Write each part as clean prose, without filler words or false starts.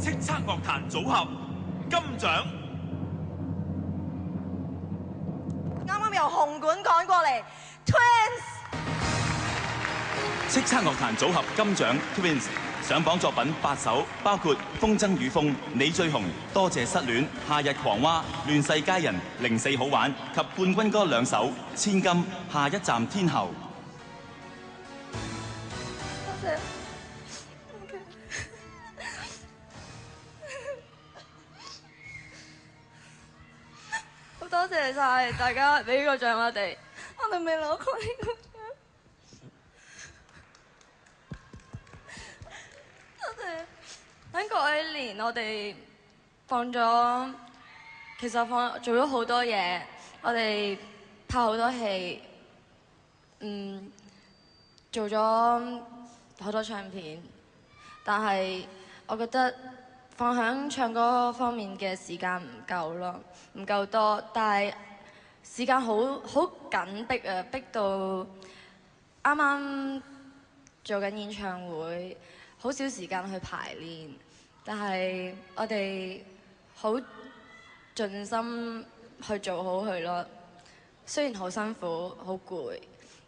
叱咤樂壇組合金獎。啱啱由紅館趕過嚟 ，Twins。叱咤樂壇組合金獎 Twins 上榜作品8首，包括《風箏與風》、《你最紅》、多謝失戀、夏日狂蛙、亂世佳人、04好玩及冠軍歌2首《千金》、下一站天后。多謝。好多謝晒大家俾呢個獎我哋未攞過呢個獎。多謝。喺過去一年我哋其實做咗好多嘢，我哋拍好多戲，做咗好多唱片，但係我覺得放喺唱歌方面嘅時間唔夠咯，唔夠多，但係時間好緊迫啊，逼到啱啱做緊演唱會，好少時間去排練，但係我哋好盡心去做好佢咯。雖然好辛苦、好攰，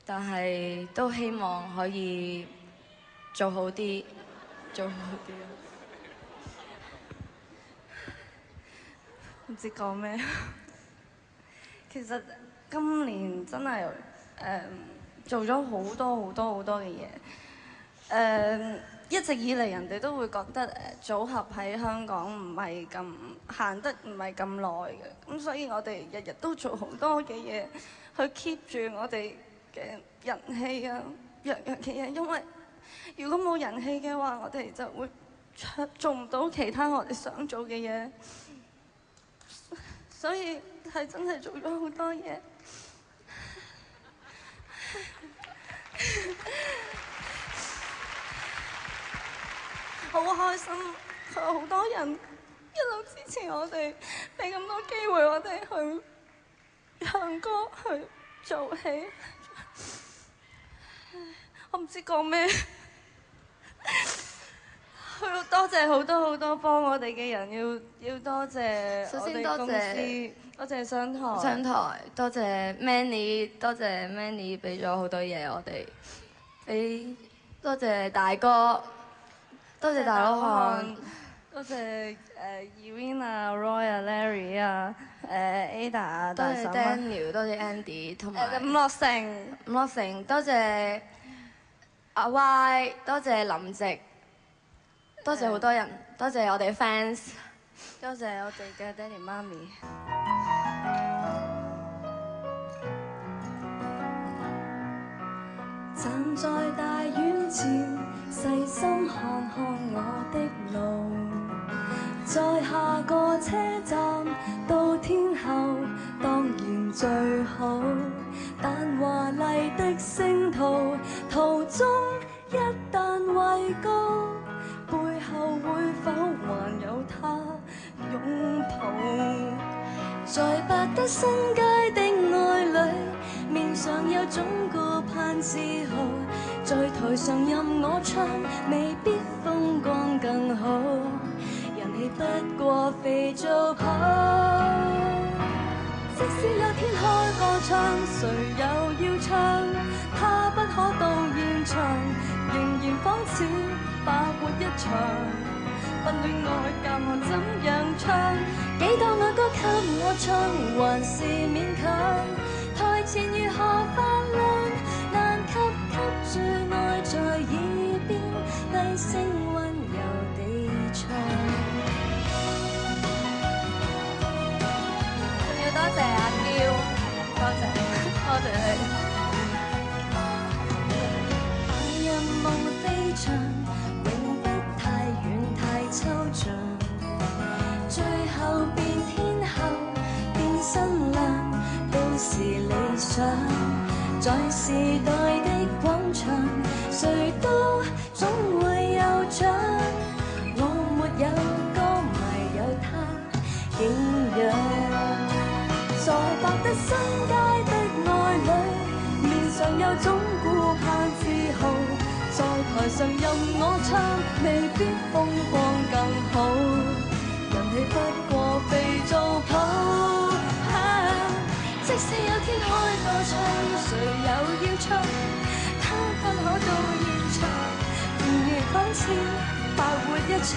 但係都希望可以做好啲，做好啲。唔知講咩。其實今年真係做咗好多嘅嘢。一直以嚟人哋都會覺得組合喺香港唔係咁行得唔係咁耐嘅，咁所以我哋日日都做好多嘅嘢去 keep 住我哋嘅人氣啊，樣樣嘅嘢。因為如果冇人氣嘅話，我哋就會做唔到其他我哋想做嘅嘢，所以係真係做咗好多嘢。好開心，好多人一路支持我哋，俾咁多機會我哋去唱歌、去做戲。我唔知講咩。多謝好多幫我哋嘅人，要多謝我哋公司，多謝商台，多謝 Manny， 多謝 Manny 俾咗好多嘢我哋，多謝大哥。多謝大佬漢，多謝Irina、Roy 啊、Larry 啊、Ada 啊、多謝 Daniel， 多謝 Andy， 同埋伍樂成，多謝阿 Y， 多謝林夕，多謝好多人，多謝我哋 fans， 多謝我哋嘅爹哋媽咪。站在大院前，細心看看我的路，在下個車站到天后當然最好，但華麗的星途途中一旦畏高，背後會否還有他擁抱？在百德新街的愛侶，面上有種顧盼自豪，在台上任我唱，未必風光更好，人氣不過肥皂泡。即使有天開個唱，誰又要唱？他不可到現場，仍然仿似把活一場。不戀愛教我怎樣唱？幾多愛歌給我唱，還是勉強。台前如何泛濫，難給住愛在耳邊，低聲溫柔地唱。仲要多謝阿嬌，多謝你。人夢飛翔，永不太遠太抽象，最後變天后變新娘都是理想。在時代的廣場，誰都總會有獎。我沒有歌迷，有他景仰。在百德新街的愛侶，面上有種顧盼自豪。在台上任我唱，未必風光更好。開個唱，誰又要唱？他不可到現場，如反似白活一場。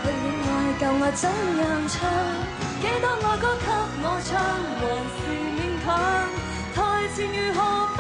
去戀愛舊我怎樣唱？幾多愛歌給我唱，還是勉強。台前如何不